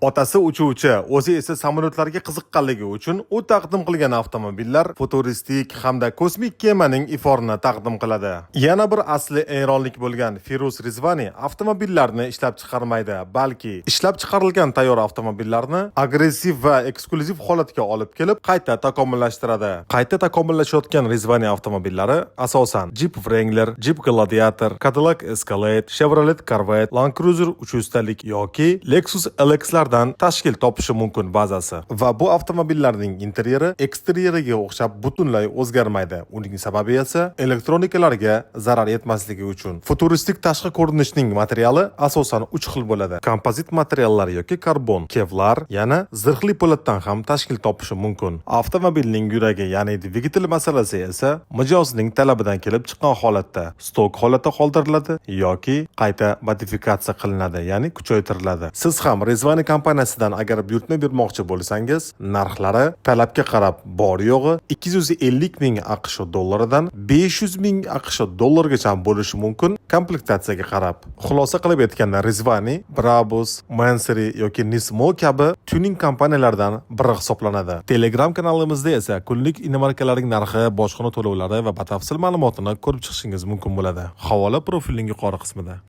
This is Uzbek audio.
Otasi uchuvchi, o'zi esa samolyotlarga qiziqqanligi uchun u taqdim qilgan avtomobillar futuristik hamda kosmik kemaning iforini taqdim qiladi. Yana bir asli eronlik bo'lgan Firuz Rizvani avtomobillarni ishlab chiqarmaydi, balki ishlab chiqarilgan tayyor avtomobillarni agressiv va eksklyuziv holatga olib kelib, qayta takomillashtiradi. Qayta takomillashayotgan Rizvani avtomobillari asosan Jeep Wrangler, Jeep Gladiator, Cadillac Escalade, Chevrolet Corvette, Land Cruiser 300 talik yoki Lexus LXlardan tashkil topishi mumkin bazasi. Va bu avtomobillarning interyeri eksteryeriga o'xshab butunlay o'zgarmaydi. Uning sababi esa elektronikalarga zarar yetmasligi uchun. Futuristik tashqi ko'rinishning materiali asosan 3 xil bo'ladi. Kompozit materiallar yoki karbon, kevlar, yana zirhli po'latdan ham tashkil topishi mumkin. Avtomobilning yuragi, ya'ni dvigatel masalasi esa mijozning talabidan kelib chiqqan holatda stok holatda qoldiriladi yoki qayta modifikatsiya qilinadi, ya'ni kuchaytiriladi. Siz ham Rizvani kompaniyasidan agar buyurtma bermoqchi bo'lsangiz, narxlari talabga qarab bor yo'g'i 250 ming AQSh dollaridan 500 ming AQSh dollargacha bo'lishi mumkin komplektatsiyaga qarab. Xulosa qilib aytganda Rizvani, Brabus, Mansory yoki Nismo kabi tuning kompaniyalaridan biri hisoblanadi. Telegram kanalimizda esa kunlik inomarkalarning narxi, bojxona to'lovlari va batafsil ma'lumotini ko'rib chiqishingiz mumkin bo'ladi. Havola profilining yuqori qismida.